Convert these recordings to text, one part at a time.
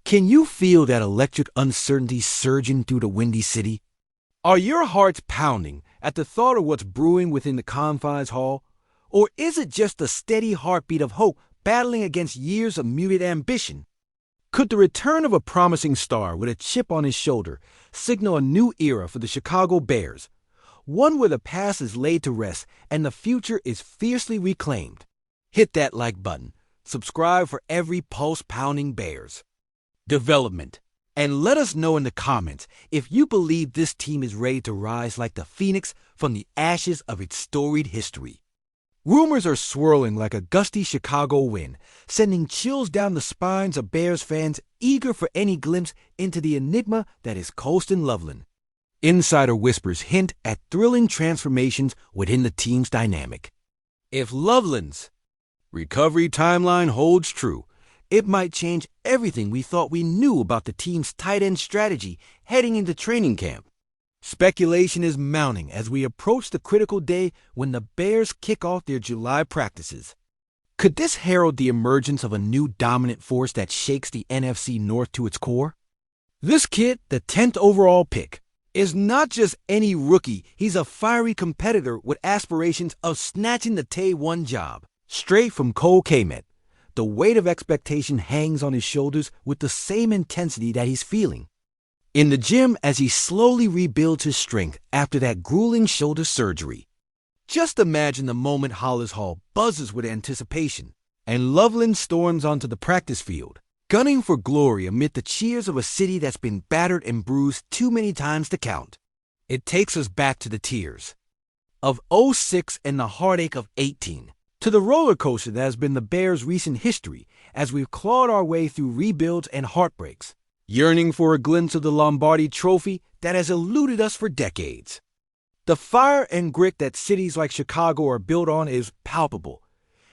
Can you feel that electric uncertainty surging through the windy city? Are your hearts pounding at the thought of what's brewing within the confines hall? Or is it just the steady heartbeat of hope battling against years of muted ambition? Could the return of a promising star with a chip on his shoulder signal a new era for the Chicago Bears, one where the past is laid to rest and the future is fiercely reclaimed? Hit that like button, subscribe for every pulse-pounding Bears development, and let us know in the comments if you believe this team is ready to rise like the phoenix from the ashes of its storied history. Rumors are swirling like a gusty Chicago wind, sending chills down the spines of Bears fans eager for any glimpse into the enigma that is Colston Loveland. Insider whispers hint at thrilling transformations within the team's dynamic. If Lovelin's recovery timeline holds true, it might change everything we thought we knew about the team's tight end strategy heading into training camp. Speculation is mounting as we approach the critical day when the Bears kick off their July practices. Could this herald the emergence of a new dominant force that shakes the NFC North to its core? This kid, the 10th overall pick, is not just any rookie. He's a fiery competitor with aspirations of snatching the Tay 1 job straight from Cole Kmet. The weight of expectation hangs on his shoulders with the same intensity that he's feeling in the gym as he slowly rebuilds his strength after that grueling shoulder surgery. Just imagine the moment Hollis Hall buzzes with anticipation and Lovelin storms onto the practice field, gunning for glory amid the cheers of a city that's been battered and bruised too many times to count. It takes us back to the tears of '06 and the heartache of '18. To the roller coaster that has been the Bears' recent history as we've clawed our way through rebuilds and heartbreaks, yearning for a glimpse of the Lombardi trophy that has eluded us for decades. The fire and grit that cities like Chicago are built on is palpable,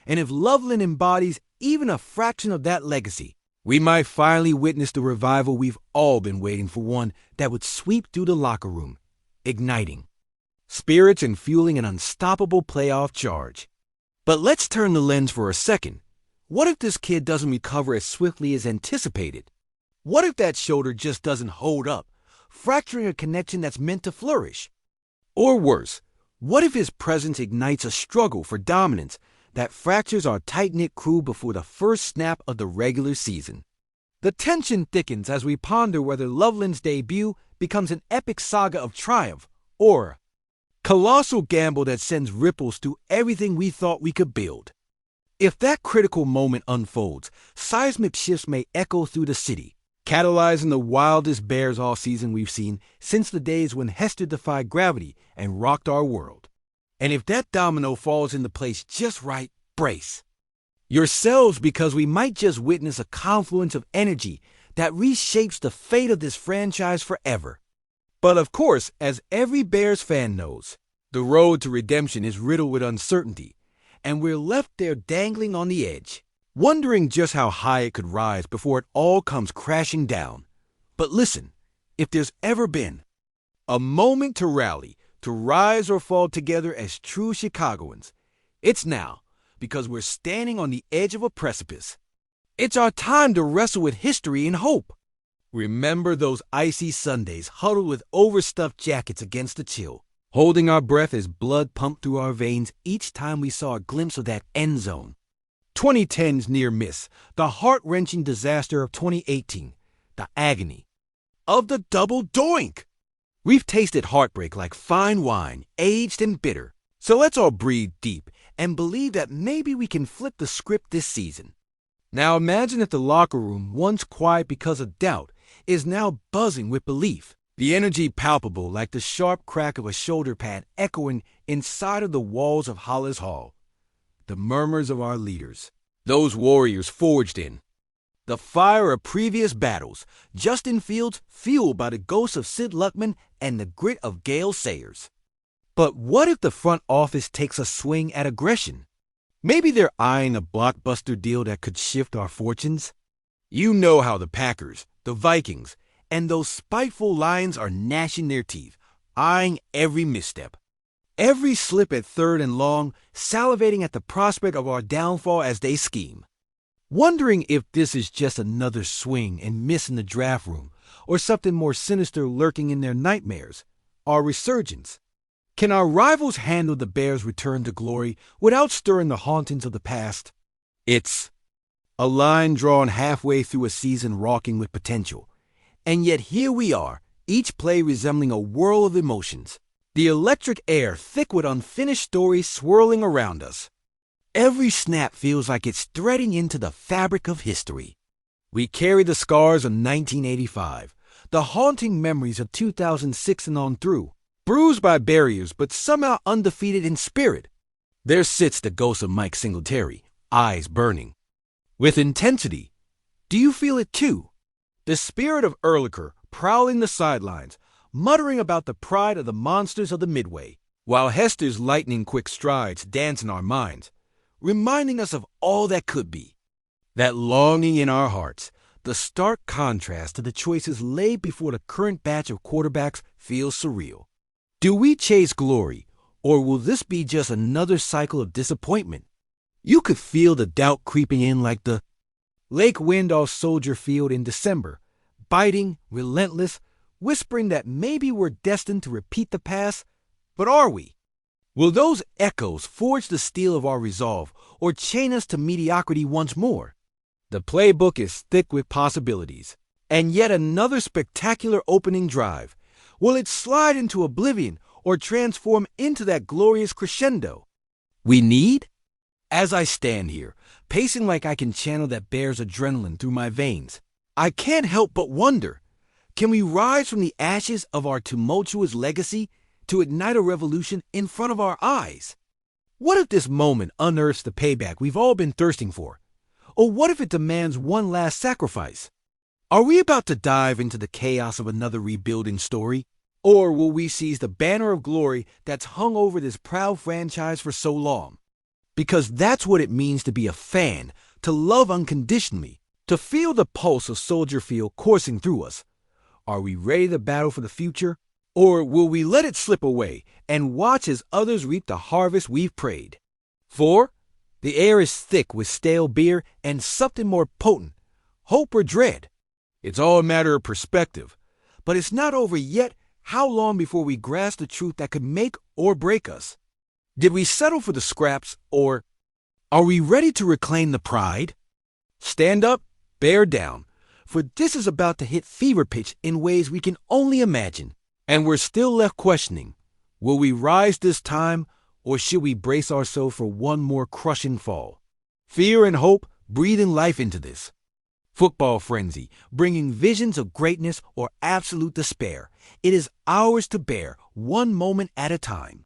and if Loveland embodies even a fraction of that legacy, we might finally witness the revival we've all been waiting for, one that would sweep through the locker room, igniting spirits and fueling an unstoppable playoff charge. But let's turn the lens for a second. What if this kid doesn't recover as swiftly as anticipated? What if that shoulder just doesn't hold up, fracturing a connection that's meant to flourish? Or worse, what if his presence ignites a struggle for dominance that fractures our tight-knit crew before the first snap of the regular season? The tension thickens as we ponder whether Loveland's debut becomes an epic saga of triumph or colossal gamble that sends ripples through everything we thought we could build. If that critical moment unfolds, seismic shifts may echo through the city, catalyzing the wildest Bears offseason we've seen since the days when Hester defied gravity and rocked our world. And if that domino falls into place just right, brace yourselves, because we might just witness a confluence of energy that reshapes the fate of this franchise forever. But of course, as every Bears fan knows, the road to redemption is riddled with uncertainty, and we're left there dangling on the edge, wondering just how high it could rise before it all comes crashing down. But listen, if there's ever been a moment to rally, to rise or fall together as true Chicagoans, it's now, because we're standing on the edge of a precipice. It's our time to wrestle with history and hope. Remember those icy Sundays huddled with overstuffed jackets against the chill, holding our breath as blood pumped through our veins each time we saw a glimpse of that end zone. 2010's near miss, the heart-wrenching disaster of 2018, the agony of the double doink. We've tasted heartbreak like fine wine, aged and bitter. So let's all breathe deep and believe that maybe we can flip the script this season. Now imagine if the locker room, once quiet because of doubt, is now buzzing with belief. The energy palpable like the sharp crack of a shoulder pad echoing inside of the walls of Hollis Hall. The murmurs of our leaders, those warriors forged in the fire of previous battles, Justin Fields fueled by the ghosts of Sid Luckman and the grit of Gale Sayers. But what if the front office takes a swing at aggression? Maybe they're eyeing a blockbuster deal that could shift our fortunes? You know how the Packers, the Vikings, and those spiteful Lions are gnashing their teeth, eyeing every misstep. Every slip at third and long, salivating at the prospect of our downfall as they scheme. wondering if this is just another swing and miss in the draft room, or something more sinister lurking in their nightmares, our resurgence. Can our rivals handle the Bears' return to glory without stirring the hauntings of the past? It's a line drawn halfway through a season rocking with potential. And yet here we are, each play resembling a whirl of emotions. The electric air thick with unfinished stories swirling around us. Every snap feels like it's threading into the fabric of history. We carry the scars of 1985, the haunting memories of 2006 and on through, bruised by barriers but somehow undefeated in spirit. There sits the ghost of Mike Singletary, eyes burning with intensity. Do you feel it too? The spirit of Ehrlicher prowling the sidelines, muttering about the pride of the monsters of the Midway, while Hester's lightning-quick strides dance in our minds, reminding us of all that could be. That longing in our hearts, the stark contrast to the choices laid before the current batch of quarterbacks feels surreal. Do we chase glory, or will this be just another cycle of disappointment? You could feel the doubt creeping in like the lake wind off Soldier Field in December, biting, relentless, whispering that maybe we're destined to repeat the past, but are we? Will those echoes forge the steel of our resolve or chain us to mediocrity once more? The playbook is thick with possibilities, and yet another spectacular opening drive. Will it slide into oblivion or transform into that glorious crescendo we need? As I stand here, pacing like I can channel that Bears adrenaline through my veins, I can't help but wonder, can we rise from the ashes of our tumultuous legacy to ignite a revolution in front of our eyes? What if this moment unearths the payback we've all been thirsting for? Or what if it demands one last sacrifice? Are we about to dive into the chaos of another rebuilding story? Or will we seize the banner of glory that's hung over this proud franchise for so long? Because that's what it means to be a fan, to love unconditionally, to feel the pulse of Soldier Field coursing through us. Are we ready to battle for the future? Or will we let it slip away and watch as others reap the harvest we've prayed for? The air is thick with stale beer and something more potent, hope or dread. It's all a matter of perspective. But it's not over yet. How long before we grasp the truth that could make or break us? Did we settle for the scraps, or are we ready to reclaim the pride? Stand up, bear down, for this is about to hit fever pitch in ways we can only imagine. And we're still left questioning, will we rise this time, or should we brace ourselves for one more crushing fall? Fear and hope breathing life into this. Football frenzy, bringing visions of greatness or absolute despair. It is ours to bear, one moment at a time.